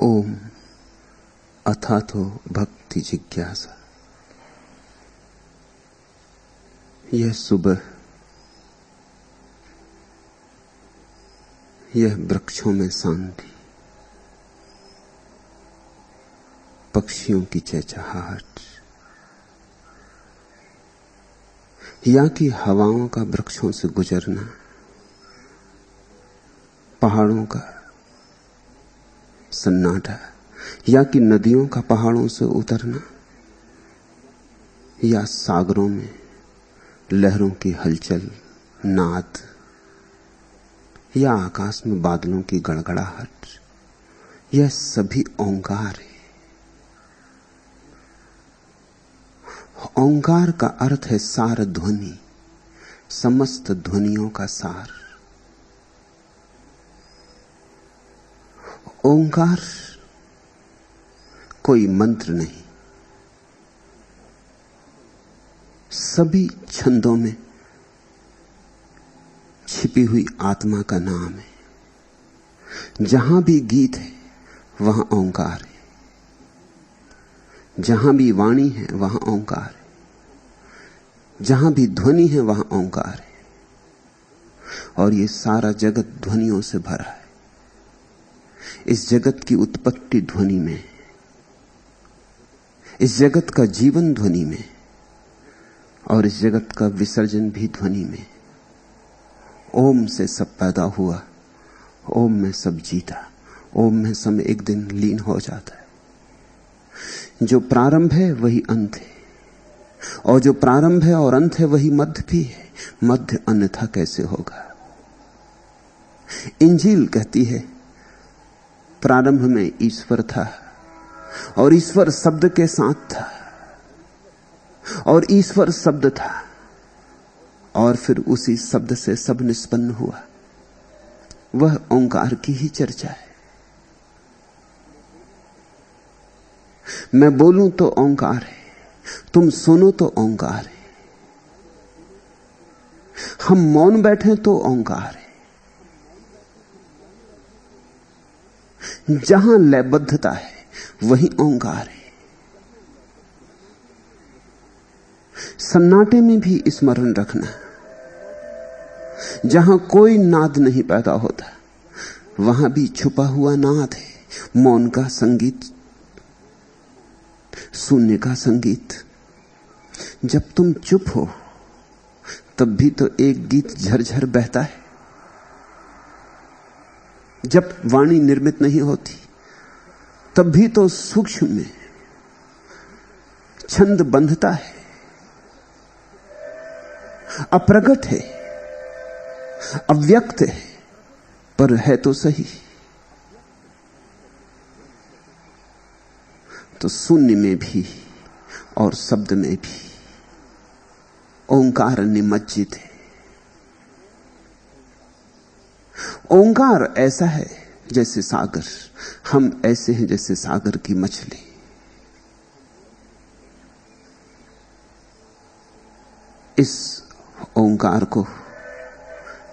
ओम अथातो भक्ति जिज्ञासा। यह सुबह, यह वृक्षों में शांति, पक्षियों की चहचहाहट, या कि हवाओं का वृक्षों से गुजरना, पहाड़ों का सन्नाटा, या कि नदियों का पहाड़ों से उतरना, या सागरों में लहरों की हलचल, नाद, या आकाश में बादलों की गड़गड़ाहट, यह सभी ओंकार है। ओंकार का अर्थ है सार ध्वनि, समस्त ध्वनियों का सार। ओंकार कोई मंत्र नहीं, सभी छंदों में छिपी हुई आत्मा का नाम है। जहां भी गीत है वहां ओंकार है, जहां भी वाणी है वहां ओंकार है, जहां भी ध्वनि है वहां ओंकार है। और ये सारा जगत ध्वनियों से भरा है। इस जगत की उत्पत्ति ध्वनि में है, इस जगत का जीवन ध्वनि में, और इस जगत का विसर्जन भी ध्वनि में। ओम से सब पैदा हुआ, ओम में सब जीता, ओम में सब एक दिन लीन हो जाता है। जो प्रारंभ है वही अंत है, और जो प्रारंभ है और अंत है वही मध्य भी है। मध्य अन्यथा कैसे होगा? इंजील कहती है प्रारंभ में ईश्वर था, और ईश्वर शब्द के साथ था, और ईश्वर शब्द था, और फिर उसी शब्द से सब निष्पन्न हुआ। वह ओंकार की ही चर्चा है। मैं बोलूं तो ओंकार है, तुम सुनो तो ओंकार है, हम मौन बैठे तो ओंकार है। जहां लयबद्धता है वही ओंकार है। सन्नाटे में भी स्मरण रखना, जहां कोई नाद नहीं पैदा होता वहां भी छुपा हुआ नाद है। मौन का संगीत, शून्य का संगीत। जब तुम चुप हो तब भी तो एक गीत झरझर बहता है। जब वाणी निर्मित नहीं होती तब भी तो सूक्ष्म में छंद बंधता है, अप्रगट है, अव्यक्त है, पर है तो सही। तो शून्य में भी और शब्द में भी ओंकार निमज्जित है। ओंकार ऐसा है जैसे सागर, हम ऐसे हैं जैसे सागर की मछली। इस ओंकार को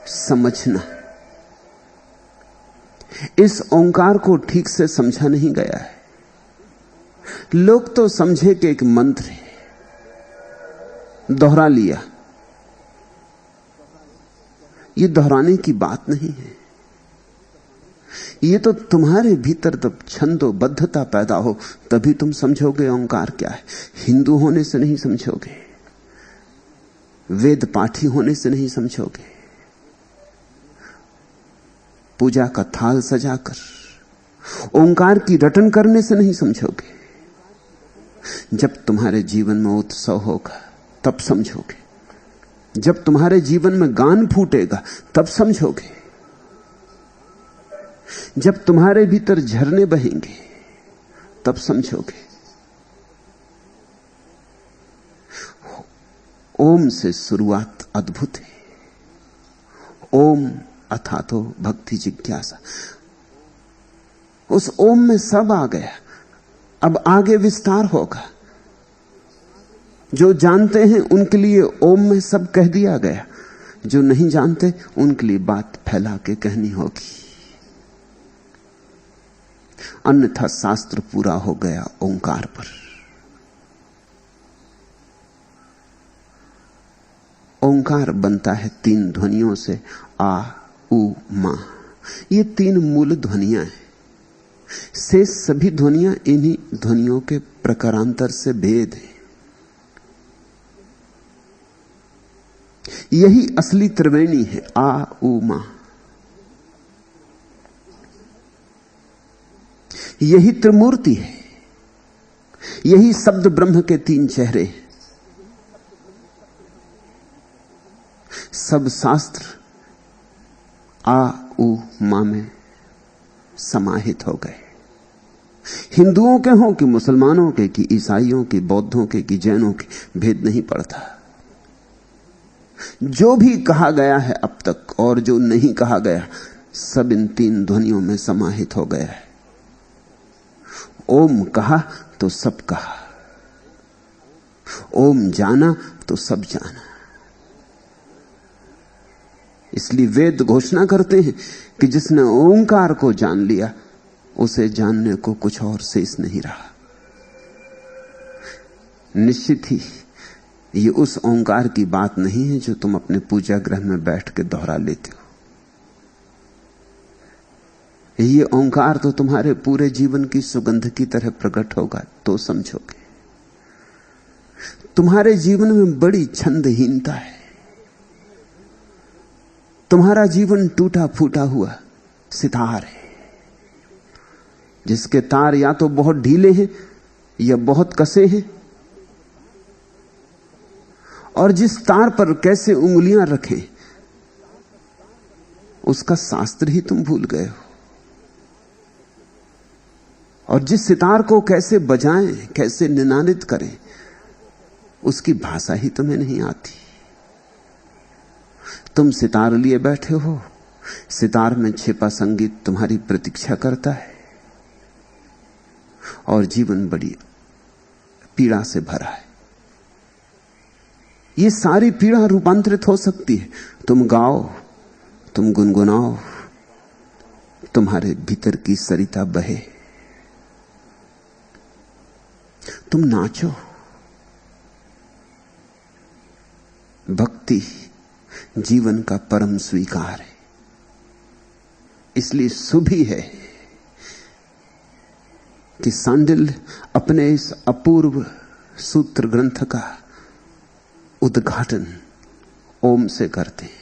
समझना, इस ओंकार को ठीक से समझा नहीं गया है। लोग तो समझे कि एक मंत्र है, दोहरा लिया। ये दोहराने की बात नहीं है। ये तो तुम्हारे भीतर जब छंदोबद्धता पैदा हो तभी तुम समझोगे ओंकार क्या है। हिंदू होने से नहीं समझोगे, वेद पाठी होने से नहीं समझोगे, पूजा का थाल सजाकर ओंकार की रटन करने से नहीं समझोगे। जब तुम्हारे जीवन में उत्सव होगा तब समझोगे, जब तुम्हारे जीवन में गान फूटेगा तब समझोगे, जब तुम्हारे भीतर झरने बहेंगे तब समझोगे। ओम से शुरुआत अद्भुत है। ओम अथातो भक्ति जिज्ञासा। उस ओम में सब आ गया। अब आगे विस्तार होगा। जो जानते हैं उनके लिए ओम में सब कह दिया गया, जो नहीं जानते उनके लिए बात फैला के कहनी होगी। अन्यथा शास्त्र पूरा हो गया ओंकार पर। ओंकार बनता है 3 ध्वनियों से, आ, उ, मा। ये 3 मूल ध्वनियां हैं। से सभी ध्वनियां इन्हीं ध्वनियों के प्रकारांतर से भेद है। यही असली त्रिवेणी है, आ, उ, मा। यही त्रिमूर्ति है। यही शब्द ब्रह्म के 3 चेहरे हैं। सब शास्त्र आ, उ, मा में समाहित हो गए। हिंदुओं के हों कि मुसलमानों के, कि ईसाइयों के, बौद्धों के, कि जैनों के, भेद नहीं पड़ता। जो भी कहा गया है अब तक और जो नहीं कहा गया, सब इन 3 ध्वनियों में समाहित हो गया है। ओम कहा तो सब कहा, ओम जाना तो सब जाना। इसलिए वेद घोषणा करते हैं कि जिसने ओंकार को जान लिया, उसे जानने को कुछ और शेष नहीं रहा। निश्चित ही ये उस ओंकार की बात नहीं है जो तुम अपने पूजा गृह में बैठ के दोहरा लेते हो। ये ओंकार तो तुम्हारे पूरे जीवन की सुगंध की तरह प्रकट होगा तो समझोगे। तुम्हारे जीवन में बड़ी छंदहीनता है। तुम्हारा जीवन टूटा फूटा हुआ सितार है, जिसके तार या तो बहुत ढीले हैं या बहुत कसे हैं, और जिस तार पर कैसे उंगलियां रखें उसका शास्त्र ही तुम भूल गए हो, और जिस सितार को कैसे बजाएं, कैसे निनादित करें, उसकी भाषा ही तुम्हें नहीं आती। तुम सितार लिए बैठे हो, सितार में छिपा संगीत तुम्हारी प्रतीक्षा करता है, और जीवन बड़ी पीड़ा से भरा है। ये सारी पीड़ा रूपांतरित हो सकती है। तुम गाओ, तुम गुनगुनाओ, तुम्हारे भीतर की सरिता बहे, तुम नाचो। भक्ति जीवन का परम स्वीकार है। इसलिए शुभी है कि सांडिल्य अपने इस अपूर्व सूत्र ग्रंथ का उद्घाटन ओम से करते हैं।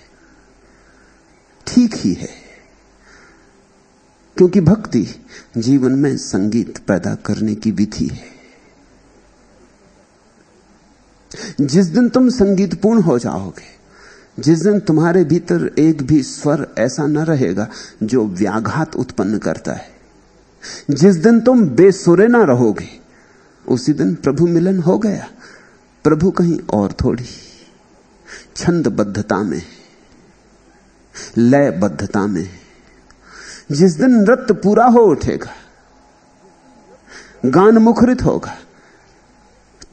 ठीक ही है, क्योंकि भक्ति जीवन में संगीत पैदा करने की विधि है। जिस दिन तुम संगीतपूर्ण हो जाओगे, जिस दिन तुम्हारे भीतर एक भी स्वर ऐसा न रहेगा जो व्याघात उत्पन्न करता है, जिस दिन तुम बेसुरे ना रहोगे, उसी दिन प्रभु मिलन हो गया। प्रभु कहीं और थोड़ी, छंदबद्धता में, लयबद्धता में। जिस दिन नृत्य पूरा हो उठेगा, गान मुखरित होगा,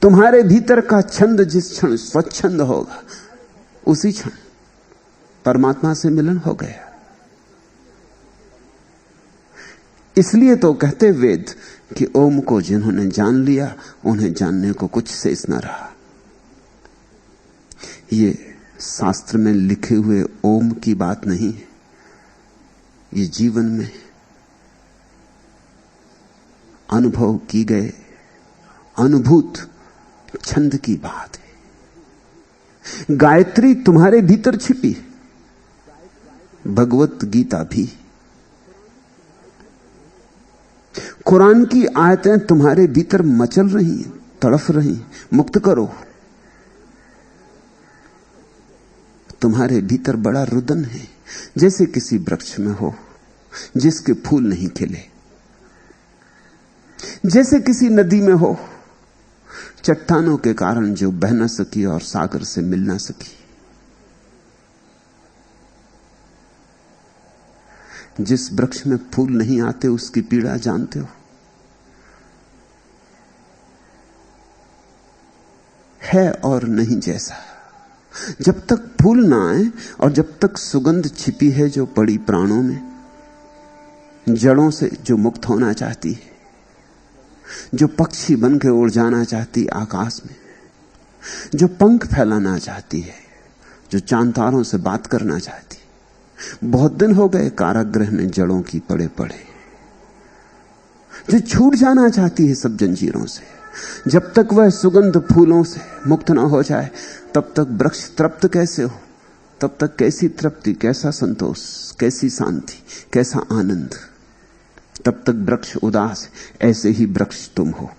तुम्हारे भीतर का छंद जिस क्षण स्वच्छंद होगा, उसी क्षण परमात्मा से मिलन हो गया। इसलिए तो कहते वेद कि ओम को जिन्होंने जान लिया, उन्हें जानने को कुछ शेष न रहा। ये शास्त्र में लिखे हुए ओम की बात नहीं है, ये जीवन में अनुभव की गए अनुभूत छंद की बात है। गायत्री तुम्हारे भीतर छिपी है, भगवत गीता भी, कुरान की आयतें तुम्हारे भीतर मचल रही हैं, तड़फ रही हैं। मुक्त करो। तुम्हारे भीतर बड़ा रुदन है, जैसे किसी वृक्ष में हो जिसके फूल नहीं खिले, जैसे किसी नदी में हो चट्टानों के कारण जो बह न सकी और सागर से मिल ना सकी। जिस वृक्ष में फूल नहीं आते उसकी पीड़ा जानते हो। है और नहीं जैसा। जब तक फूल ना आए और जब तक सुगंध छिपी है जो पड़ी प्राणों में, जड़ों से जो मुक्त होना चाहती है, जो पक्षी बन के उड़ जाना चाहती है आकाश में, जो पंख फैलाना चाहती है, जो चांद तारों से बात करना चाहती है। बहुत दिन हो गए कारागृह में जड़ों की पड़े पड़े, जो छूट जाना चाहती है सब जंजीरों से। जब तक वह सुगंध फूलों से मुक्त ना हो जाए तब तक वृक्ष तृप्त कैसे हो, तब तक कैसी तृप्ति, कैसा संतोष, कैसी शांति, कैसा आनंद। तब तक वृक्ष उदास है। ऐसे ही वृक्ष तुम हो,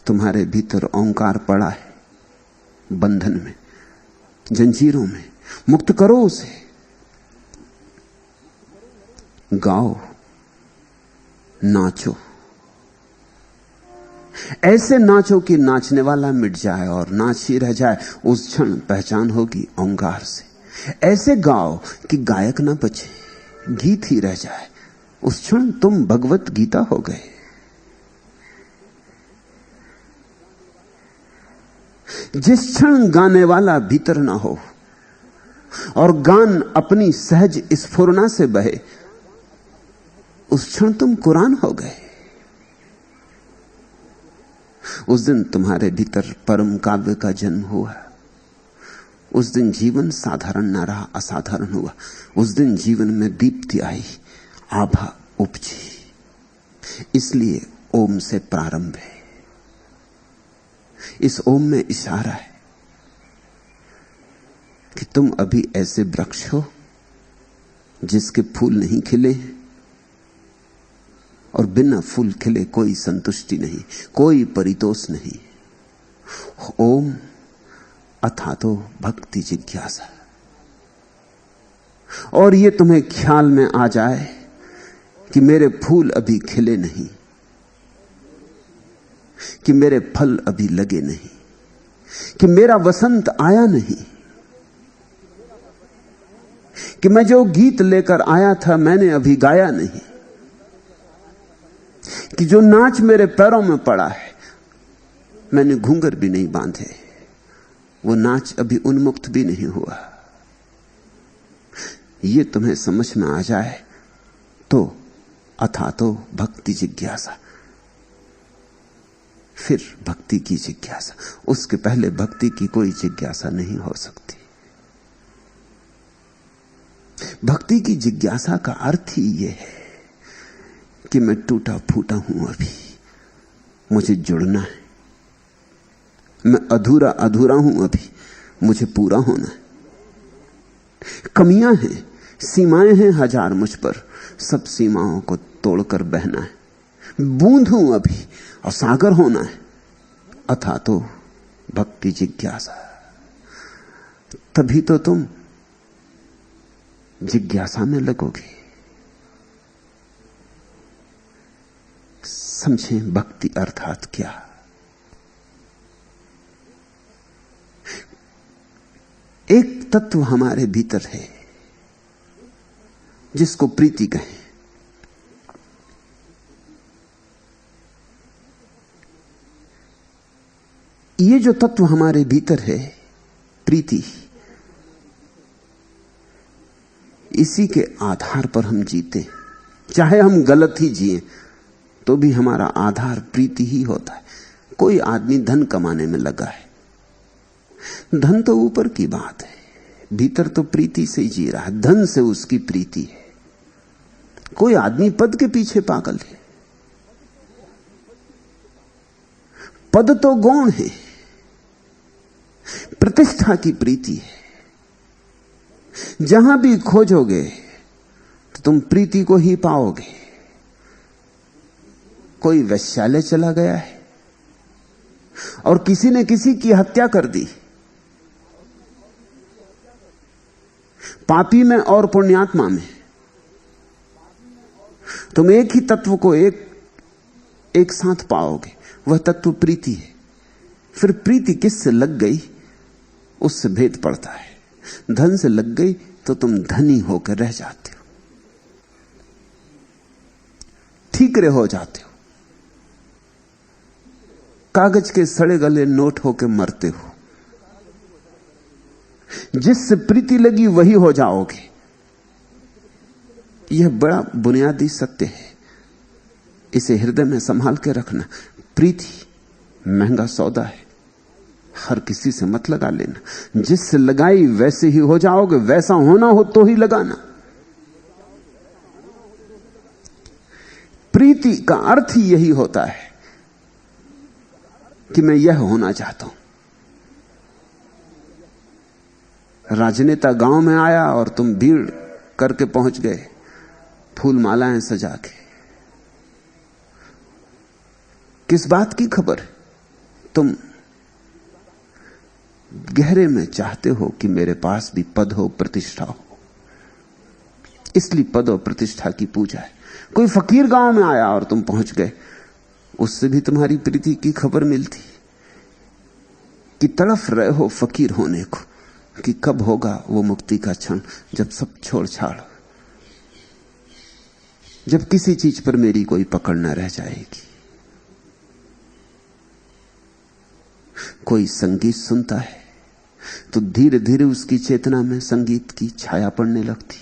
तुम्हारे भीतर ओंकार पड़ा है, बंधन में, जंजीरों में। मुक्त करो उसे, गाओ, नाचो, ऐसे नाचो कि नाचने वाला मिट जाए और नाच ही रह जाए। उस क्षण पहचान होगी ओंकार से। ऐसे गाओ कि गायक ना बचे, गीत ही रह जाए। उस क्षण तुम भगवत गीता हो गए। जिस क्षण गाने वाला भीतर ना हो और गान अपनी सहज स्फुरना से बहे, उस क्षण तुम कुरान हो गए। उस दिन तुम्हारे भीतर परम काव्य का जन्म हुआ। उस दिन जीवन साधारण न रहा, असाधारण हुआ। उस दिन जीवन में दीप्ति आई, आभा उपजी। इसलिए ओम से प्रारंभ है। इस ओम में इशारा है कि तुम अभी ऐसे वृक्ष हो जिसके फूल नहीं खिले और बिना फूल खिले कोई संतुष्टि नहीं, कोई परितोष नहीं। ओम अथातो भक्ति जिज्ञासा। और ये तुम्हें ख्याल में आ जाए कि मेरे फूल अभी खिले नहीं, कि मेरे फल अभी लगे नहीं, कि मेरा वसंत आया नहीं, कि मैं जो गीत लेकर आया था मैंने अभी गाया नहीं, कि जो नाच मेरे पैरों में पड़ा है मैंने घूंघर भी नहीं बांधे, वो नाच अभी उन्मुक्त भी नहीं हुआ। ये तुम्हें समझ में आ जाए तो अथातो भक्ति जिज्ञासा, फिर भक्ति की जिज्ञासा। उसके पहले भक्ति की कोई जिज्ञासा नहीं हो सकती। भक्ति की जिज्ञासा का अर्थ ही यह है कि मैं टूटा फूटा हूं, अभी मुझे जुड़ना है। मैं अधूरा अधूरा हूं, अभी मुझे पूरा होना है। कमियां हैं, सीमाएं हैं हजार मुझ पर, सब सीमाओं को तोड़कर बहना है। बूंद हूं अभी और सागर होना है। अथातो भक्ति जिज्ञासा। तभी तो तुम जिज्ञासा में लगोगे। समझें भक्ति अर्थात क्या। एक तत्व हमारे भीतर है जिसको प्रीति कहें। ये जो तत्व हमारे भीतर है, प्रीति, इसी के आधार पर हम जीते। चाहे हम गलत ही जिए तो भी हमारा आधार प्रीति ही होता है। कोई आदमी धन कमाने में लगा है, धन तो ऊपर की बात है, भीतर तो प्रीति से ही जी रहा है। धन से उसकी प्रीति है। कोई आदमी पद के पीछे पागल है। पद तो गौण है, प्रतिष्ठा की प्रीति है। जहां भी खोजोगे तो तुम प्रीति को ही पाओगे। कोई वैश्यालय चला गया है और किसी ने किसी की हत्या कर दी, पापी में और पुण्यात्मा में तुम एक ही तत्व को एक साथ पाओगे। वह तत्व प्रीति है। फिर प्रीति किससे लग गई उससे भेद पड़ता है। धन से लग गई तो तुम धनी होकर रह जाते हो, ठीकरे हो जाते हो, कागज के सड़े गले नोट होकर मरते हो। जिससे प्रीति लगी वही हो जाओगे। यह बड़ा बुनियादी सत्य है, इसे हृदय में संभाल के रखना। प्रीति महंगा सौदा है, हर किसी से मत लगा लेना। जिससे लगाई वैसे ही हो जाओगे, वैसा होना हो तो ही लगाना। प्रीति का अर्थ ही यही होता है कि मैं यह होना चाहता हूं। राजनेता गांव में आया और तुम भीड़ करके पहुंच गए, फूल मालाएं सजा के। किस बात की खबर? तुम गहरे में चाहते हो कि मेरे पास भी पद हो, प्रतिष्ठा हो, इसलिए पद और प्रतिष्ठा की पूजा है। कोई फकीर गांव में आया और तुम पहुंच गए, उससे भी तुम्हारी प्रीति की खबर मिलती कि तड़फ रहे हो फकीर होने को, कि कब होगा वो मुक्ति का क्षण, जब सब छोड़ छाड़, जब किसी चीज पर मेरी कोई पकड़ न रह जाएगी। कोई संगीत सुनता है तो धीरे धीरे उसकी चेतना में संगीत की छाया पड़ने लगती।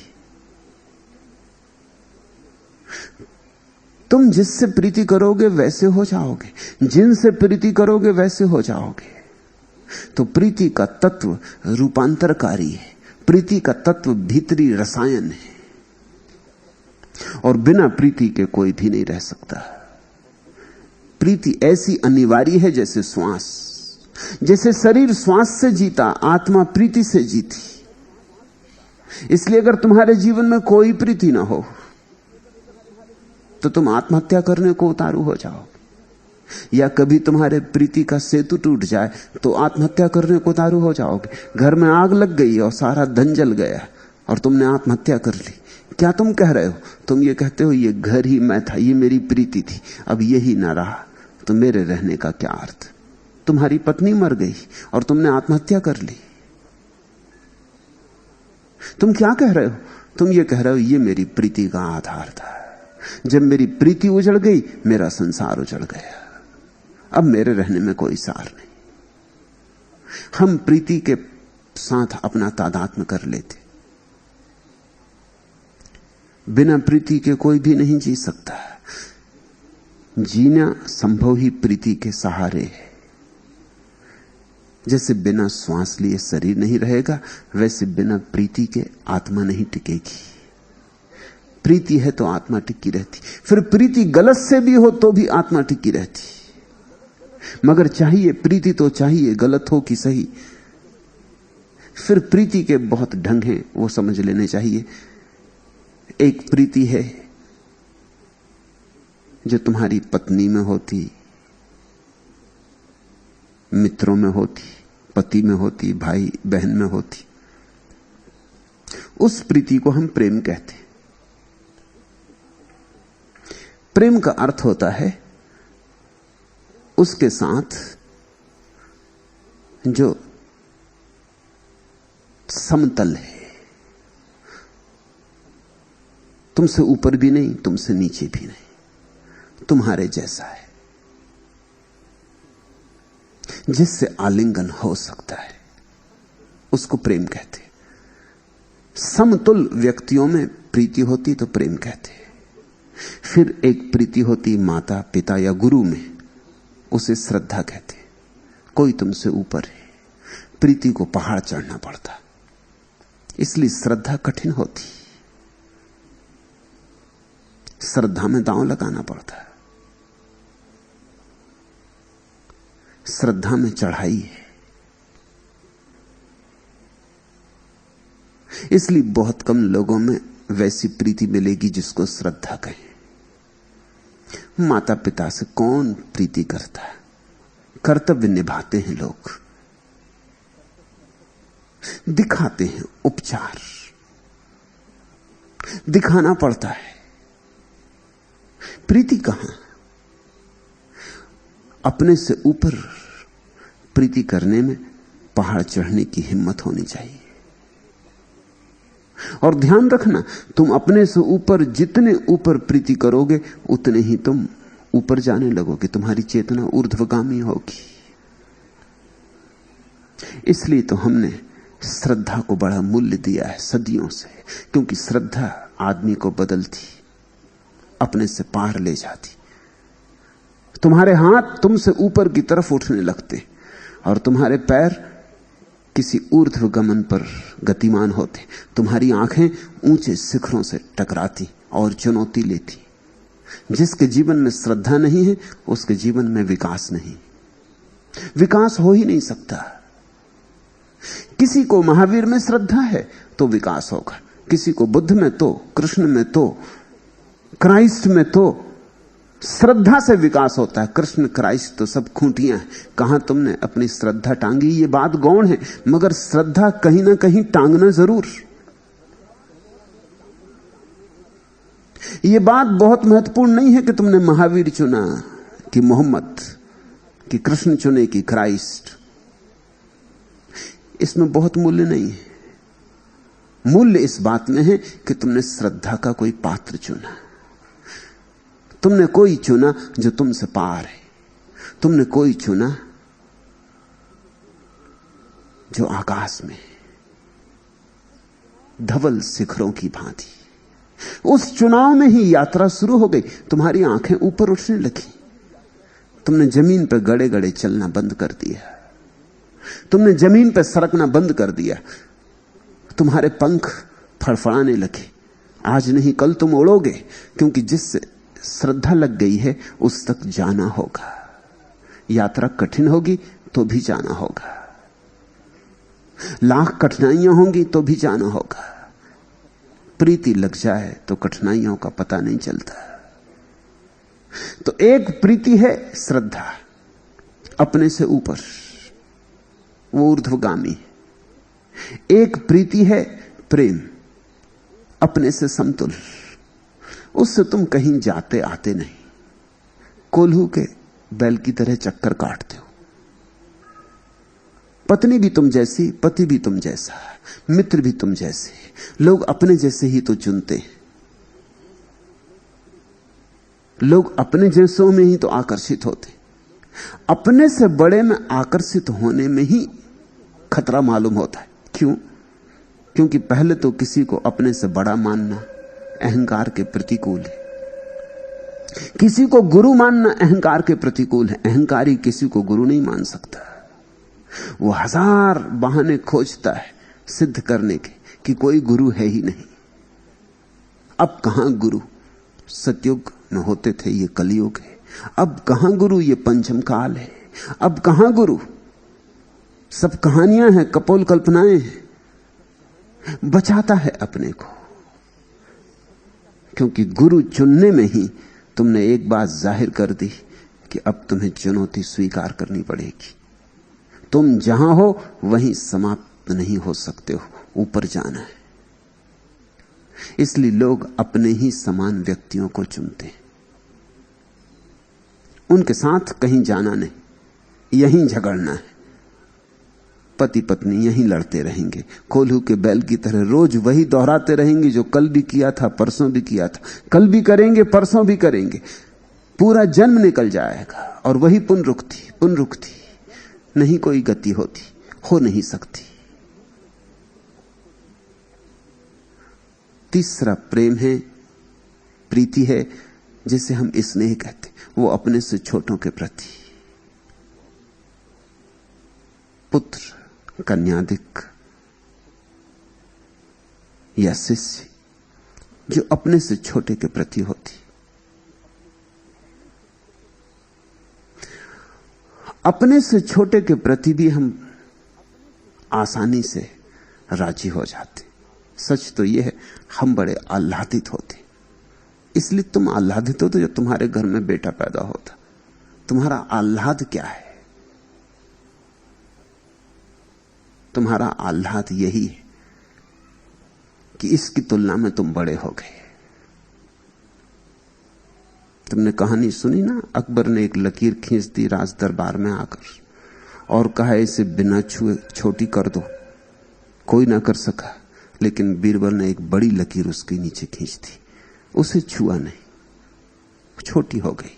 तुम जिससे प्रीति करोगे वैसे हो जाओगे, जिनसे प्रीति करोगे वैसे हो जाओगे। तो प्रीति का तत्व रूपांतरकारी है, प्रीति का तत्व भीतरी रसायन है, और बिना प्रीति के कोई भी नहीं रह सकता। प्रीति ऐसी अनिवार्य है जैसे श्वास, जैसे शरीर श्वास से जीता, आत्मा प्रीति से जीती। इसलिए अगर तुम्हारे जीवन में कोई प्रीति ना हो तो तुम आत्महत्या करने को उतारू हो जाओ, या कभी तुम्हारे प्रीति का सेतु टूट जाए तो आत्महत्या करने को उतारू हो जाओगे। घर में आग लग गई और सारा धन जल गया और तुमने आत्महत्या कर ली। क्या तुम कह रहे हो? तुम ये कहते हो ये घर ही मैं था, ये मेरी प्रीति थी, अब यही ना रहा तो मेरे रहने का क्या अर्थ? तुम्हारी पत्नी मर गई और तुमने आत्महत्या कर ली। तुम क्या कह रहे हो? तुम ये कह रहे हो ये मेरी प्रीति का आधार था, जब मेरी प्रीति उजड़ गई मेरा संसार उजड़ गया, अब मेरे रहने में कोई सार नहीं। हम प्रीति के साथ अपना तादात्म्य कर लेते। बिना प्रीति के कोई भी नहीं जी सकता। जीना संभव ही प्रीति के सहारे है। जैसे बिना श्वास लिए शरीर नहीं रहेगा, वैसे बिना प्रीति के आत्मा नहीं टिकेगी। प्रीति है तो आत्मा टिकी रहती, फिर प्रीति गलत से भी हो तो भी आत्मा टिकी रहती। मगर चाहिए प्रीति तो चाहिए, गलत हो कि सही। फिर प्रीति के बहुत ढंग हैं, वो समझ लेने चाहिए। एक प्रीति है जो तुम्हारी पत्नी में होती, मित्रों में होती, पति में होती, भाई बहन में होती। उस प्रीति को हम प्रेम कहते हैं। प्रेम का अर्थ होता है उसके साथ जो समतल है, तुमसे ऊपर भी नहीं, तुमसे नीचे भी नहीं, तुम्हारे जैसा है, जिससे आलिंगन हो सकता है, उसको प्रेम कहते हैं। समतुल व्यक्तियों में प्रीति होती तो प्रेम कहते हैं। फिर एक प्रीति होती माता पिता या गुरु में, उसे श्रद्धा कहते हैं। कोई तुमसे ऊपर है, प्रीति को पहाड़ चढ़ना पड़ता, इसलिए श्रद्धा कठिन होती, श्रद्धा में दांव लगाना पड़ता है। श्रद्धा में चढ़ाई है, इसलिए बहुत कम लोगों में वैसी प्रीति मिलेगी जिसको श्रद्धा कहें। माता पिता से कौन प्रीति करता है? कर्तव्य निभाते हैं लोग, दिखाते हैं, उपचार दिखाना पड़ता है। प्रीति कहां? अपने से ऊपर प्रीति करने में पहाड़ चढ़ने की हिम्मत होनी चाहिए। और ध्यान रखना, तुम अपने से ऊपर जितने ऊपर प्रीति करोगे उतने ही तुम ऊपर जाने लगोगे, तुम्हारी चेतना ऊर्ध्वगामी होगी। इसलिए तो हमने श्रद्धा को बड़ा मूल्य दिया है सदियों से, क्योंकि श्रद्धा आदमी को बदलती, अपने से पार ले जाती। तुम्हारे हाथ तुमसे ऊपर की तरफ उठने लगते और तुम्हारे पैर किसी ऊर्ध्व गमन पर गतिमान होते। तुम्हारी आंखें ऊंचे शिखरों से टकराती और चुनौती लेती। जिसके जीवन में श्रद्धा नहीं है उसके जीवन में विकास नहीं, विकास हो ही नहीं सकता। किसी को महावीर में श्रद्धा है तो विकास होगा, किसी को बुद्ध में तो, कृष्ण में तो, क्राइस्ट में तो श्रद्धा से विकास होता है। कृष्ण क्राइस्ट तो सब खूंटियां हैं, कहां तुमने अपनी श्रद्धा टांगी। ये बात गौण है, मगर श्रद्धा कहीं ना कहीं टांगना जरूर। ये बात बहुत महत्वपूर्ण नहीं है कि तुमने महावीर चुना कि मोहम्मद, कि कृष्ण चुने कि क्राइस्ट। इसमें बहुत मूल्य नहीं है। मूल्य इस बात में है कि तुमने श्रद्धा का कोई पात्र चुना, तुमने कोई चुना जो तुमसे पार है, तुमने कोई चुना जो आकाश में धवल शिखरों की भांति। उस चुनाव में ही यात्रा शुरू हो गई। तुम्हारी आंखें ऊपर उठने लगी, तुमने जमीन पर गड़े गड़े चलना बंद कर दिया, तुमने जमीन पर सरकना बंद कर दिया, तुम्हारे पंख फड़फड़ाने लगे। आज नहीं कल तुम उड़ोगे, क्योंकि जिससे श्रद्धा लग गई है उस तक जाना होगा। यात्रा कठिन होगी तो भी जाना होगा, लाख कठिनाइयां होंगी तो भी जाना होगा। प्रीति लग जाए तो कठिनाइयों का पता नहीं चलता। तो एक प्रीति है श्रद्धा, अपने से ऊपर, वो ऊर्ध्वगामी। एक प्रीति है प्रेम, अपने से समतुल, उससे तुम कहीं जाते आते नहीं, कोल्हू के बैल की तरह चक्कर काटते हो। पत्नी भी तुम जैसी, पति भी तुम जैसा, मित्र भी तुम जैसे, लोग अपने जैसे ही तो चुनते हैं, लोग अपने जैसों में ही तो आकर्षित होते। अपने से बड़े में आकर्षित होने में ही खतरा मालूम होता है। क्यों? क्योंकि पहले तो किसी को अपने से बड़ा मानना अहंकार के प्रतिकूल है, किसी को गुरु मानना अहंकार के प्रतिकूल है। अहंकारी किसी को गुरु नहीं मान सकता, वो हजार बहाने खोजता है सिद्ध करने के कि कोई गुरु है ही नहीं। अब कहां गुरु? सतयुग में होते थे, ये कलयुग है। अब कहां गुरु? ये पंचम काल है। अब कहां गुरु? सब कहानियां हैं, कपोल कल्पनाएं हैं। बचाता है अपने को, क्योंकि गुरु चुनने में ही तुमने एक बात जाहिर कर दी कि अब तुम्हें चुनौती स्वीकार करनी पड़ेगी। तुम जहां हो वहीं समाप्त नहीं हो सकते हो, ऊपर जाना है। इसलिए लोग अपने ही समान व्यक्तियों को चुनते हैं, उनके साथ कहीं जाना नहीं, यहीं झगड़ना है। पति पत्नी यहीं लड़ते रहेंगे, कोल्हू के बैल की तरह रोज वही दोहराते रहेंगे जो कल भी किया था, परसों भी किया था, कल भी करेंगे, परसों भी करेंगे। पूरा जन्म निकल जाएगा और वही पुनरुक्ति पुनरुक्ति, नहीं कोई गति होती, हो नहीं सकती। तीसरा प्रेम है, प्रीति है, जिसे हम स्नेह कहते, वो अपने से छोटों के प्रति। पुत्र, कन्यादिक या शिष्य जो अपने से छोटे के प्रति होती। अपने से छोटे के प्रति भी हम आसानी से राजी हो जाते। सच तो यह है, हम बड़े आह्लादित होते। इसलिए तुम आह्लादित हो तो जब तुम्हारे घर में बेटा पैदा होता, तुम्हारा आह्लाद क्या है? तुम्हारा आह्लाद यही है कि इसकी तुलना में तुम बड़े हो गए। तुमने कहानी सुनी ना, अकबर ने एक लकीर खींच दी राज दरबार में आकर और कहा इसे बिना छुए छोटी कर दो। कोई ना कर सका, लेकिन बीरबल ने एक बड़ी लकीर उसके नीचे खींच दी, उसे छुआ नहीं, छोटी हो गई।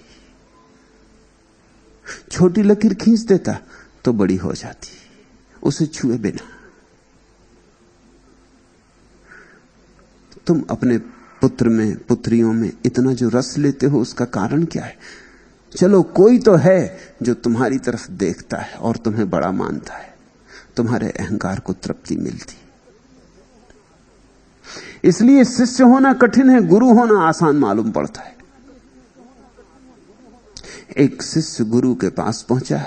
छोटी लकीर खींच देता तो बड़ी हो जाती, उसे छुए बिना। तुम अपने पुत्र में, पुत्रियों में इतना जो रस लेते हो, उसका कारण क्या है? चलो कोई तो है जो तुम्हारी तरफ देखता है और तुम्हें बड़ा मानता है, तुम्हारे अहंकार को तृप्ति मिलती। इसलिए शिष्य होना कठिन है, गुरु होना आसान मालूम पड़ता है। एक शिष्य गुरु के पास पहुंचा,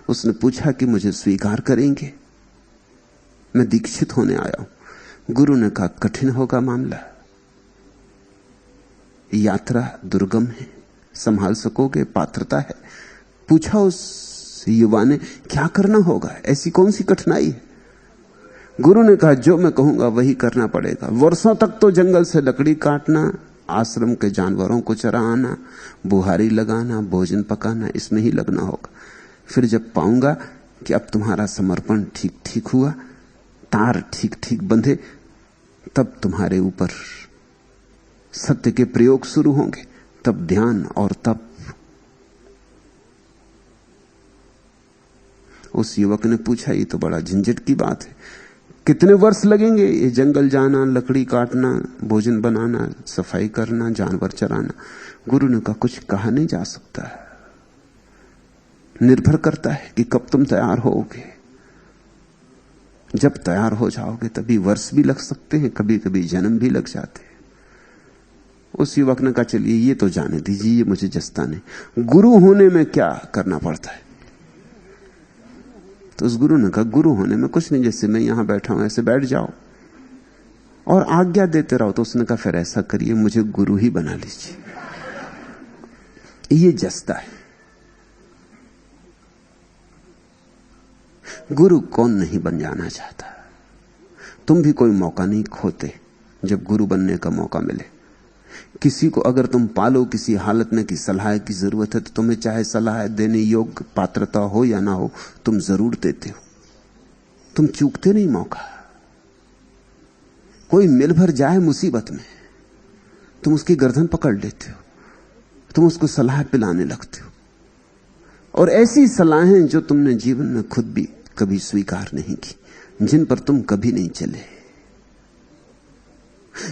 उसने पूछा कि मुझे स्वीकार करेंगे, मैं दीक्षित होने आया हूं। गुरु ने कहा कठिन होगा मामला, यात्रा दुर्गम है, संभाल सकोगे, पात्रता है? पूछा उस युवा ने क्या करना होगा, ऐसी कौन सी कठिनाई है? गुरु ने कहा जो मैं कहूंगा वही करना पड़ेगा। वर्षों तक तो जंगल से लकड़ी काटना, आश्रम के जानवरों को चराना, बुहारी लगाना, भोजन पकाना, इसमें ही लगना होगा। फिर जब पाऊंगा कि अब तुम्हारा समर्पण ठीक ठीक हुआ, तार ठीक ठीक बंधे, तब तुम्हारे ऊपर सत्य के प्रयोग शुरू होंगे, तब ध्यान और तप। उस युवक ने पूछा ये तो बड़ा झंझट की बात है, कितने वर्ष लगेंगे ये जंगल जाना, लकड़ी काटना, भोजन बनाना, सफाई करना, जानवर चराना? गुरु ने कहा कुछ कहा नहीं जा सकता है, निर्भर करता है कि कब तुम तैयार होगे। जब तैयार हो जाओगे तभी वर्ष भी लग सकते हैं, कभी कभी जन्म भी लग जाते हैं। उस युवक ने कहा चलिए ये तो जाने दीजिए, ये मुझे जसता नहीं, गुरु होने में क्या करना पड़ता है? तो उस गुरु ने कहा गुरु होने में कुछ नहीं, जैसे मैं यहां बैठा हूं ऐसे बैठ जाओ और आज्ञा देते रहो। तो उसने कहा फिर ऐसा करिए, मुझे गुरु ही बना लीजिए, ये जसता है। गुरु कौन नहीं बन जाना चाहता? तुम भी कोई मौका नहीं खोते जब गुरु बनने का मौका मिले। किसी को अगर तुम पालो किसी हालत में कि सलाह की जरूरत है, तो तुम्हें चाहे सलाह देने योग्य पात्रता हो या ना हो, तुम जरूर देते हो। तुम चूकते नहीं मौका। कोई मिल भर जाए मुसीबत में, तुम उसकी गर्दन पकड़ लेते हो, तुम उसको सलाह पिलाने लगते हो। और ऐसी सलाहें जो तुमने जीवन में खुद भी कभी स्वीकार नहीं की, जिन पर तुम कभी नहीं चले,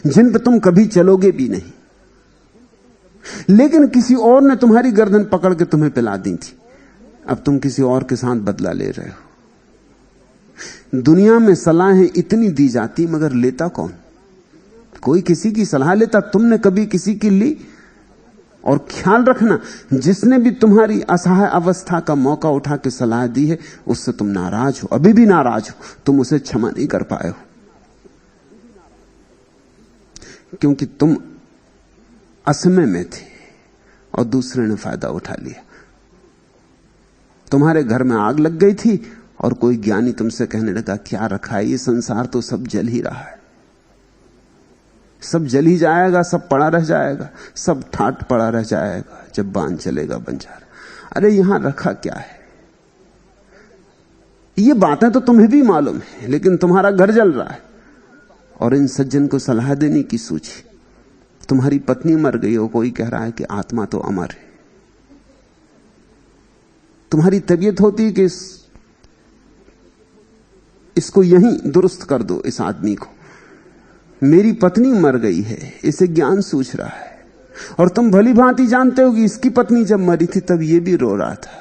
जिन पर तुम कभी चलोगे भी नहीं, लेकिन किसी और ने तुम्हारी गर्दन पकड़ के तुम्हें पिला दी थी, अब तुम किसी और के साथ बदला ले रहे हो। दुनिया में सलाहें इतनी दी जाती, मगर लेता कौन? कोई किसी की सलाह लेता? तुमने कभी किसी की ली? और ख्याल रखना, जिसने भी तुम्हारी असहाय अवस्था का मौका उठा के सलाह दी है, उससे तुम नाराज हो, अभी भी नाराज हो, तुम उसे क्षमा नहीं कर पाए हो, क्योंकि तुम असमय में थे और दूसरे ने फायदा उठा लिया। तुम्हारे घर में आग लग गई थी और कोई ज्ञानी तुमसे कहने लगा क्या रखा है, ये संसार तो सब जल ही रहा है, सब जल ही जाएगा, सब पड़ा रह जाएगा, सब ठाट पड़ा रह जाएगा जब बांध चलेगा बंजारा। अरे यहां रखा क्या है? ये बातें तो तुम्हें भी मालूम है, लेकिन तुम्हारा घर जल रहा है और इन सज्जन को सलाह देने की सूझी। तुम्हारी पत्नी मर गई हो, कोई कह रहा है कि आत्मा तो अमर है। तुम्हारी तबीयत होती है कि इसको यहीं दुरुस्त कर दो, इस आदमी को। मेरी पत्नी मर गई है, इसे ज्ञान सूझ रहा है, और तुम भली भांति जानते हो कि इसकी पत्नी जब मरी थी तब ये भी रो रहा था,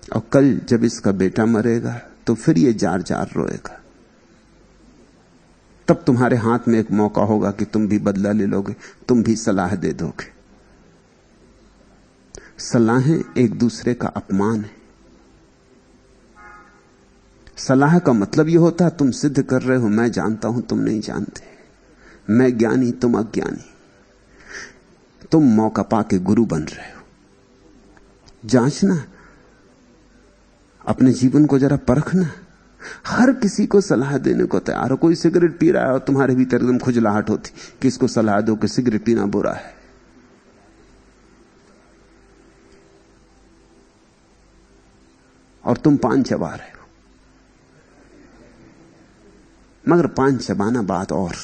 और कल जब इसका बेटा मरेगा तो फिर ये जार जार रोएगा। तब तुम्हारे हाथ में एक मौका होगा कि तुम भी बदला ले लोगे, तुम भी सलाह दे दोगे। सलाहें एक दूसरे का अपमान है। सलाह का मतलब यह होता है तुम सिद्ध कर रहे हो मैं जानता हूं, तुम नहीं जानते, मैं ज्ञानी, तुम अज्ञानी। तुम मौका पाके गुरु बन रहे हो। जांचना, अपने जीवन को जरा परखना। हर किसी को सलाह देने को तैयार हो। कोई सिगरेट पी रहा है और तुम्हारे भीतर एकदम खुजलाहट होती कि इसको सलाह दो कि सिगरेट पीना बुरा है, और तुम पान चबा रहे हो। मगर पान चबाना बात और,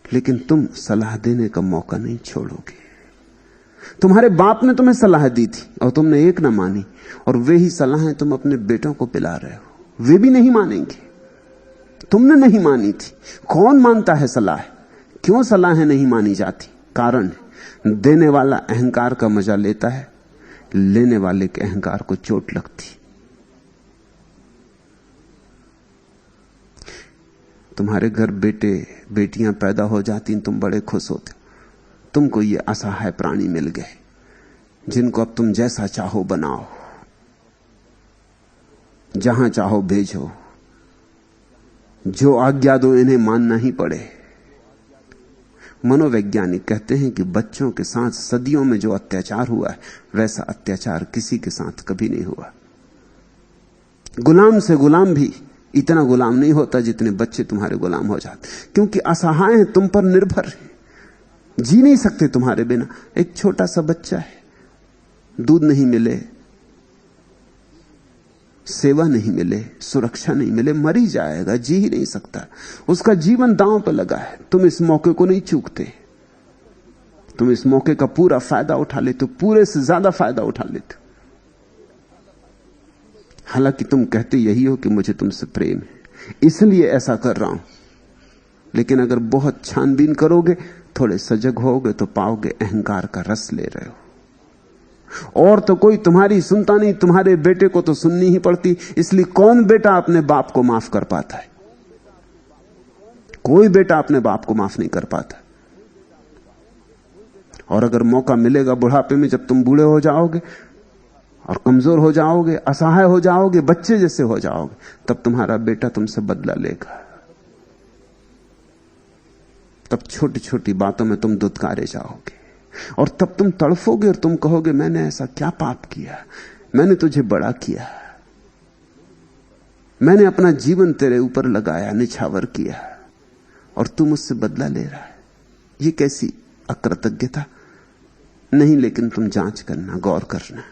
लेकिन तुम सलाह देने का मौका नहीं छोड़ोगे। तुम्हारे बाप ने तुम्हें सलाह दी थी और तुमने एक ना मानी, और वे ही सलाहें तुम अपने बेटों को पिला रहे हो। वे भी नहीं मानेंगे। तुमने नहीं मानी थी। कौन मानता है सलाह? क्यों सलाहें नहीं मानी जाती? कारण है, देने वाला अहंकार का मजा लेता है, लेने वाले के अहंकार को चोट लगती। तुम्हारे घर बेटे बेटियां पैदा हो जाती, तुम बड़े खुश होते। तुमको ये असहाय प्राणी मिल गए जिनको अब तुम जैसा चाहो बनाओ, जहां चाहो भेजो, जो आज्ञा दो इन्हें मानना ही पड़े। मनोवैज्ञानिक कहते हैं कि बच्चों के साथ सदियों में जो अत्याचार हुआ है, वैसा अत्याचार किसी के साथ कभी नहीं हुआ। गुलाम से गुलाम भी इतना गुलाम नहीं होता जितने बच्चे तुम्हारे गुलाम हो जाते, क्योंकि असहाय हैं, तुम पर निर्भर हैं, जी नहीं सकते तुम्हारे बिना। एक छोटा सा बच्चा है, दूध नहीं मिले, सेवा नहीं मिले, सुरक्षा नहीं मिले, मर ही जाएगा, जी ही नहीं सकता। उसका जीवन दांव पर लगा है। तुम इस मौके को नहीं चूकते। तुम इस मौके का पूरा फायदा उठा लेते हो, पूरे से ज्यादा फायदा उठा लेते हो। हालांकि तुम कहते यही हो कि मुझे तुमसे प्रेम है, इसलिए ऐसा कर रहा हूं। लेकिन अगर बहुत छानबीन करोगे, थोड़े सजग होगे, तो पाओगे अहंकार का रस ले रहे हो। और तो कोई तुम्हारी सुनता नहीं, तुम्हारे बेटे को तो सुननी ही पड़ती। इसलिए कौन बेटा अपने बाप को माफ कर पाता है? कोई बेटा अपने बाप को माफ नहीं कर पाता। और अगर मौका मिलेगा बुढ़ापे में, जब तुम बूढ़े हो जाओगे और कमजोर हो जाओगे, असहाय हो जाओगे, बच्चे जैसे हो जाओगे, तब तुम्हारा बेटा तुमसे बदला लेगा। तब छोटी छोटी बातों में तुम दुत्कारे जाओगे, और तब तुम तड़फोगे और तुम कहोगे, मैंने ऐसा क्या पाप किया? मैंने तुझे बड़ा किया, मैंने अपना जीवन तेरे ऊपर लगाया, निछावर किया, और तू मुझसे बदला ले रहा है। ये कैसी अकृतज्ञता? नहीं, लेकिन तुम जांच करना, गौर करना।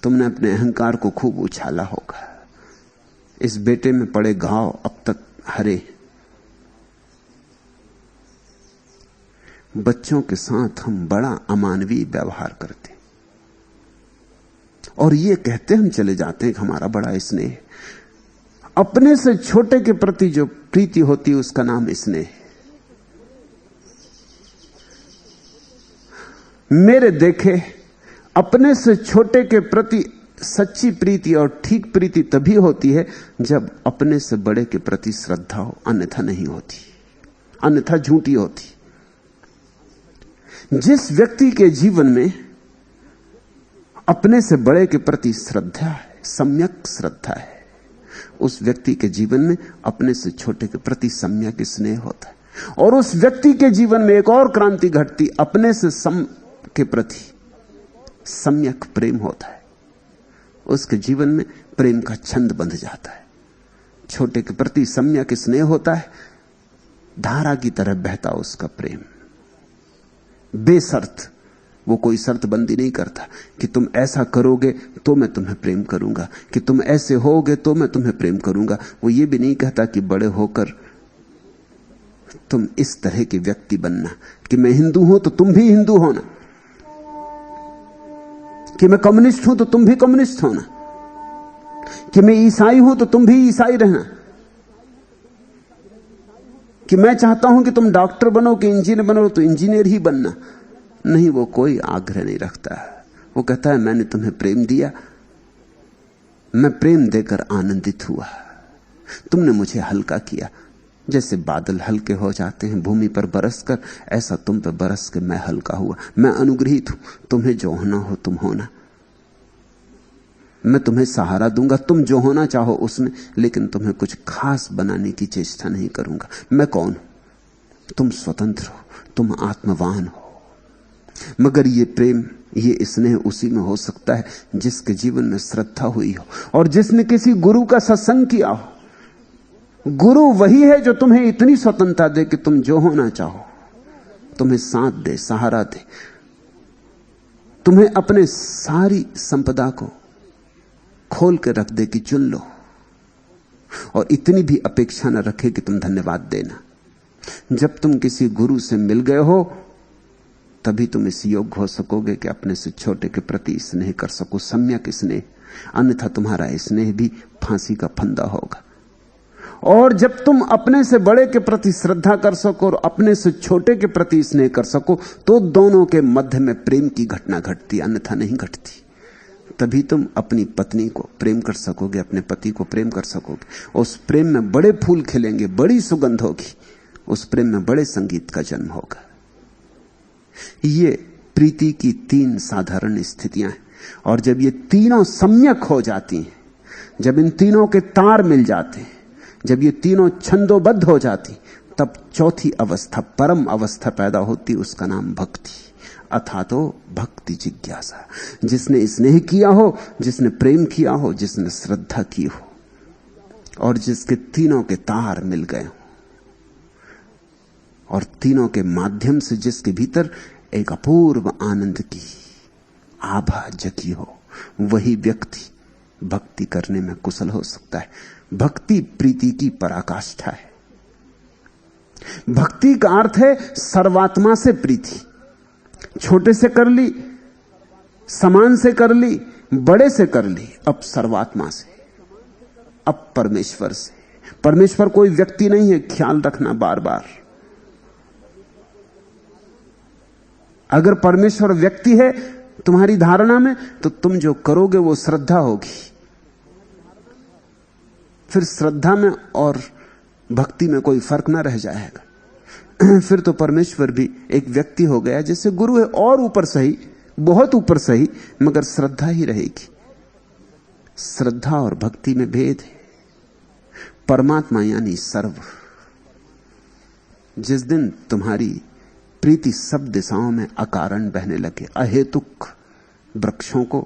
तुमने अपने अहंकार को खूब उछाला होगा। इस बेटे में पड़े घाव अब तक हरे। बच्चों के साथ हम बड़ा अमानवीय व्यवहार करते, और ये कहते हम चले जाते हैं कि हमारा बड़ा स्नेह। अपने से छोटे के प्रति जो प्रीति होती है, उसका नाम स्नेह। मेरे देखे अपने से छोटे के प्रति सच्ची प्रीति और ठीक प्रीति तभी होती है जब अपने से बड़े के प्रति श्रद्धा हो, अन्यथा नहीं होती, अन्यथा झूठी होती। जिस व्यक्ति के जीवन में अपने से बड़े के प्रति श्रद्धा है, सम्यक श्रद्धा है, उस व्यक्ति के जीवन में अपने से छोटे के प्रति सम्यक स्नेह होता है। और उस व्यक्ति के जीवन में एक और क्रांति घटती, अपने से सम के प्रति सम्यक प्रेम होता है। उसके जीवन में प्रेम का छंद बंध जाता है। छोटे के प्रति सम्यक स्नेह होता है, धारा की तरह बहता उसका प्रेम, बेशर्त। वो कोई शर्त बंदी नहीं करता कि तुम ऐसा करोगे तो मैं तुम्हें प्रेम करूंगा, कि तुम ऐसे होगे तो मैं तुम्हें प्रेम करूंगा। वो ये भी नहीं कहता कि बड़े होकर तुम इस तरह के व्यक्ति बनना, कि मैं हिंदू हूं तो तुम भी हिंदू होना, कि मैं कम्युनिस्ट हूं तो तुम भी कम्युनिस्ट होना, कि मैं ईसाई हूं तो तुम भी ईसाई रहना, कि मैं चाहता हूं कि तुम डॉक्टर बनो कि इंजीनियर बनो तो इंजीनियर ही बनना। नहीं, वो कोई आग्रह नहीं रखता। वो कहता है मैंने तुम्हें प्रेम दिया, मैं प्रेम देकर आनंदित हुआ, तुमने मुझे हल्का किया। जैसे बादल हल्के हो जाते हैं भूमि पर बरसकर, ऐसा तुम पर बरस के मैं हल्का हुआ। मैं अनुग्रहित हूं, तुम्हें जो होना हो तुम होना, मैं तुम्हें सहारा दूंगा, तुम जो होना चाहो उसमें, लेकिन तुम्हें कुछ खास बनाने की चेष्टा नहीं करूंगा। मैं कौन हूं? तुम स्वतंत्र हो, तुम आत्मवान हो। मगर ये प्रेम, ये स्नेह उसी में हो सकता है जिसके जीवन में श्रद्धा हुई हो और जिसने किसी गुरु का सत्संग किया हो। गुरु वही है जो तुम्हें इतनी स्वतंत्रता दे कि तुम जो होना चाहो, तुम्हें साथ दे, सहारा दे, तुम्हें अपने सारी संपदा को खोल के रख दे कि चुन लो, और इतनी भी अपेक्षा न रखे कि तुम धन्यवाद देना। जब तुम किसी गुरु से मिल गए हो तभी तुम इस योग्य हो सकोगे कि अपने से छोटे के प्रति स्नेह कर सको, सम्यक स्नेह। अन्यथा तुम्हारा स्नेह भी फांसी का फंदा होगा। और जब तुम अपने से बड़े के प्रति श्रद्धा कर सको और अपने से छोटे के प्रति स्नेह कर सको, तो दोनों के मध्य में प्रेम की घटना घटती, अन्यथा नहीं घटती। तभी तुम अपनी पत्नी को प्रेम कर सकोगे, अपने पति को प्रेम कर सकोगे। उस प्रेम में बड़े फूल खिलेंगे, बड़ी सुगंध होगी, उस प्रेम में बड़े संगीत का जन्म होगा। ये प्रीति की 3 साधारण स्थितियां हैं। और जब ये तीनों सम्यक हो जाती हैं, जब इन तीनों के तार मिल जाते हैं, जब ये तीनों छंदोबद्ध हो जाती, तब चौथी अवस्था, परम अवस्था पैदा होती, उसका नाम भक्ति। अथा तो भक्ति जिज्ञासा। जिसने स्नेह किया हो, जिसने प्रेम किया हो, जिसने श्रद्धा की हो, और जिसके तीनों के तार मिल गए हो, और तीनों के माध्यम से जिसके भीतर एक अपूर्व आनंद की आभा जगी हो, वही व्यक्ति भक्ति करने में कुशल हो सकता है। भक्ति प्रीति की पराकाष्ठा है। भक्ति का अर्थ है सर्वात्मा से प्रीति। छोटे से कर ली, समान से कर ली, बड़े से कर ली, अब सर्वात्मा से, अब परमेश्वर से। परमेश्वर कोई व्यक्ति नहीं है, ख्याल रखना बार बार। अगर परमेश्वर व्यक्ति है तुम्हारी धारणा में, तो तुम जो करोगे वो श्रद्धा होगी। फिर श्रद्धा में और भक्ति में कोई फर्क ना रह जाएगा। फिर तो परमेश्वर भी एक व्यक्ति हो गया, जैसे गुरु है, और ऊपर सही, बहुत ऊपर सही, मगर श्रद्धा ही रहेगी। श्रद्धा और भक्ति में भेद है। परमात्मा यानी सर्व। जिस दिन तुम्हारी प्रीति सब दिशाओं में अकारण बहने लगे, अहेतुक, वृक्षों को,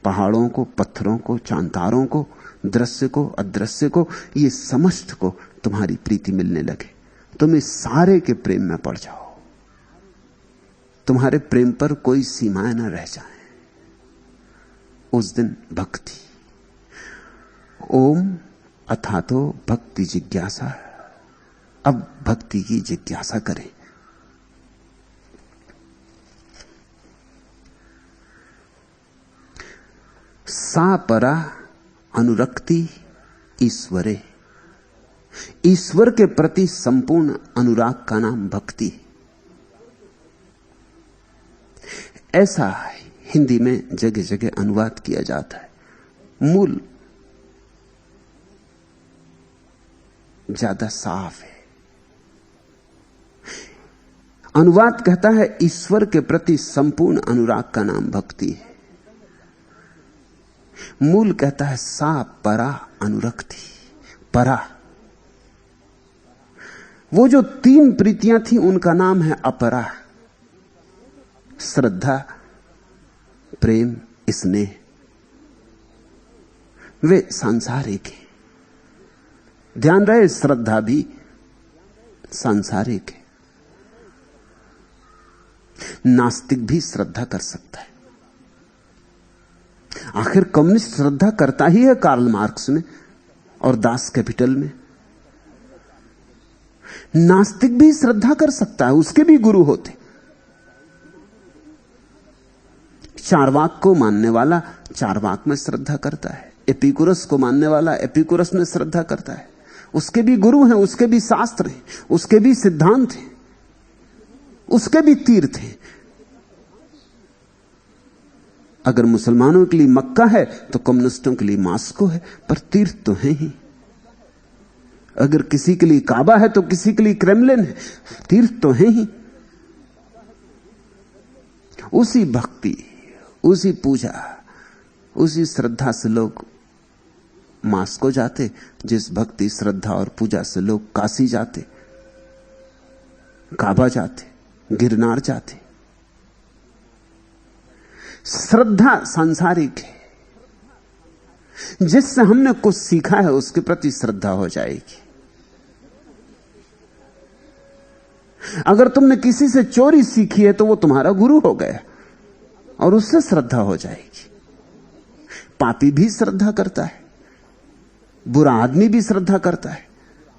पहाड़ों को, पत्थरों को, चांतारों को, दृश्य को, अदृश्य को, ये समस्त को तुम्हारी प्रीति मिलने लगे, तुम इस सारे के प्रेम में पड़ जाओ। तुम्हारे प्रेम पर कोई सीमाएं न रह जाएं। उस दिन भक्ति। ओम अथातो भक्ति जिज्ञासा। अब भक्ति की जिज्ञासा करें। सा परा अनुरक्ति ईश्वरे। ईश्वर के प्रति संपूर्ण अनुराग का नाम भक्ति। ऐसा हिंदी में जगह जगह अनुवाद किया जाता है। मूल ज्यादा साफ है। अनुवाद कहता है ईश्वर के प्रति संपूर्ण अनुराग का नाम भक्ति है। मूल कहता है सा परा अनुरक्ति। परा, वो जो 3 प्रीतियां थी उनका नाम है अपरा। श्रद्धा, प्रेम, स्नेह, वे सांसारिक हैं। ध्यान रहे, श्रद्धा भी सांसारिक है। नास्तिक भी श्रद्धा कर सकता है। आखिर कम्युनिस्ट श्रद्धा करता ही है, कार्ल मार्क्स में और दास कैपिटल में। नास्तिक भी श्रद्धा कर सकता है, उसके भी गुरु होते। चारवाक को मानने वाला चारवाक में श्रद्धा करता है, एपिकुरस को मानने वाला एपिकुरस में श्रद्धा करता है। उसके भी गुरु हैं, उसके भी शास्त्र हैं, उसके भी सिद्धांत हैं, उसके भी तीर्थ हैं। अगर मुसलमानों के लिए मक्का है तो कम्युनिस्टों के लिए मास्को है, पर तीर्थ तो है ही। अगर किसी के लिए काबा है तो किसी के लिए क्रेमलिन है, तीर्थ तो है ही। उसी भक्ति, उसी पूजा, उसी श्रद्धा से लोग मास्को जाते, जिस भक्ति, श्रद्धा और पूजा से लोग काशी जाते, काबा जाते, गिरनार जाते। श्रद्धा सांसारिक है। जिससे हमने कुछ सीखा है उसके प्रति श्रद्धा हो जाएगी। अगर तुमने किसी से चोरी सीखी है तो वो तुम्हारा गुरु हो गया और उससे श्रद्धा हो जाएगी। पापी भी श्रद्धा करता है, बुरा आदमी भी श्रद्धा करता है।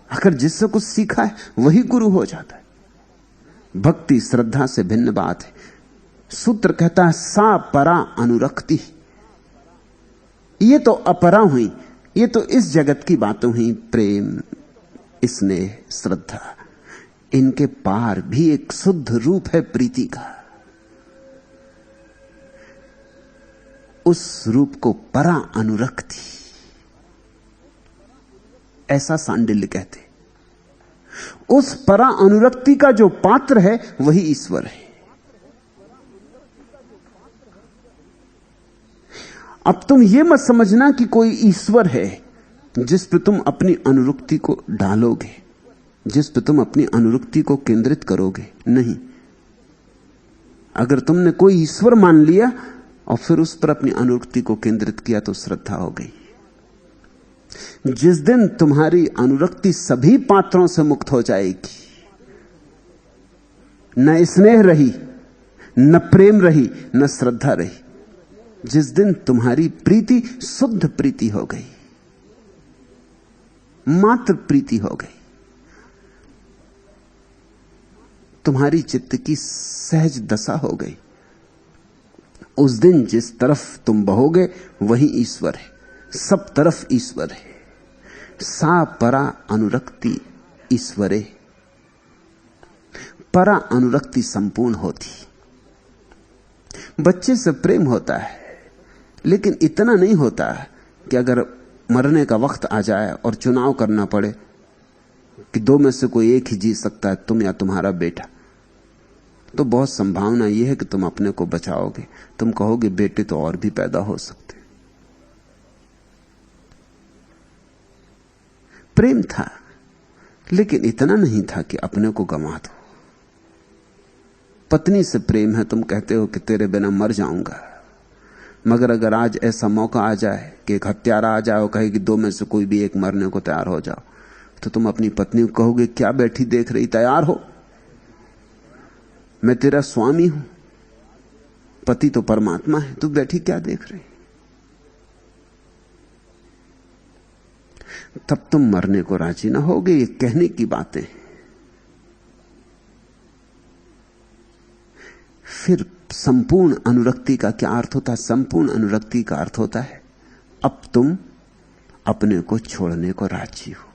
अगर जिससे कुछ सीखा है वही गुरु हो जाता है। भक्ति श्रद्धा से भिन्न बात है। सूत्र कहता है सा परा अनुरक्ति। ये तो अपरा हुई, ये तो इस जगत की बातें हुई, प्रेम, स्नेह, श्रद्धा। इनके पार भी एक शुद्ध रूप है प्रीति का। उस रूप को परा अनुरक्ति, ऐसा सांडिल्य कहते। उस परा अनुरक्ति का जो पात्र है वही ईश्वर है। अब तुम ये मत समझना कि कोई ईश्वर है जिस पे तुम अपनी अनुरक्ति को डालोगे, जिस पे तुम अपनी अनुरक्ति को केंद्रित करोगे। नहीं, अगर तुमने कोई ईश्वर मान लिया और फिर उस पर अपनी अनुरक्ति को केंद्रित किया तो श्रद्धा हो गई। जिस दिन तुम्हारी अनुरक्ति सभी पात्रों से मुक्त हो जाएगी, न स्नेह रही, न प्रेम रही, न श्रद्धा रही, जिस दिन तुम्हारी प्रीति शुद्ध प्रीति हो गई, मात्र प्रीति हो गई, तुम्हारी चित्त की सहज दशा हो गई, उस दिन जिस तरफ तुम बहोगे वही ईश्वर है, सब तरफ ईश्वर है। सा परा अनुरक्ति ईश्वरे। परा अनुरक्ति संपूर्ण होती। बच्चे से प्रेम होता है, लेकिन इतना नहीं होता कि अगर मरने का वक्त आ जाए और चुनाव करना पड़े कि दो में से कोई एक ही जी सकता है, तुम या तुम्हारा बेटा, तो बहुत संभावना यह है कि तुम अपने को बचाओगे। तुम कहोगे बेटे तो और भी पैदा हो सकते। प्रेम था, लेकिन इतना नहीं था कि अपने को गंवा दो। पत्नी से प्रेम है, तुम कहते हो कि तेरे बिना मर जाऊंगा, मगर अगर आज ऐसा मौका आ जाए कि एक हत्यारा आ जाए और कहे कि दो में से कोई भी एक मरने को तैयार हो जाओ, तो तुम अपनी पत्नी को कहोगे क्या बैठी देख रही, तैयार हो, मैं तेरा स्वामी हूं। पति तो परमात्मा है, तू बैठी क्या देख रही। तब तुम मरने को राजी ना होगे। ये कहने की बातें। फिर संपूर्ण अनुरक्ति का क्या अर्थ होता है? संपूर्ण अनुरक्ति का अर्थ होता है अब तुम अपने को छोड़ने को राजी हो।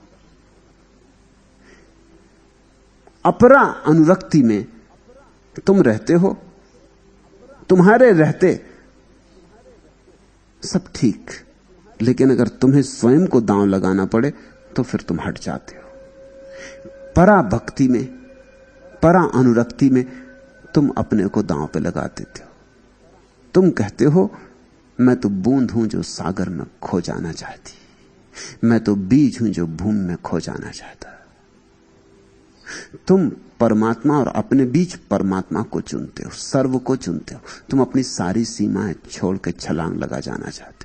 अपरा अनुरक्ति में तुम रहते हो, तुम्हारे रहते सब ठीक, लेकिन अगर तुम्हें स्वयं को दांव लगाना पड़े तो फिर तुम हट जाते हो। परा भक्ति में, परा अनुरक्ति में तुम अपने को दांव पे लगा देते हो। तुम कहते हो मैं तो बूंद हूं जो सागर में खो जाना चाहती, मैं तो बीज हूं जो भूमि में खो जाना चाहता। तुम परमात्मा और अपने बीच परमात्मा को चुनते हो, सर्व को चुनते हो। तुम अपनी सारी सीमाएं छोड़ के छलांग लगा जाना चाहते हो।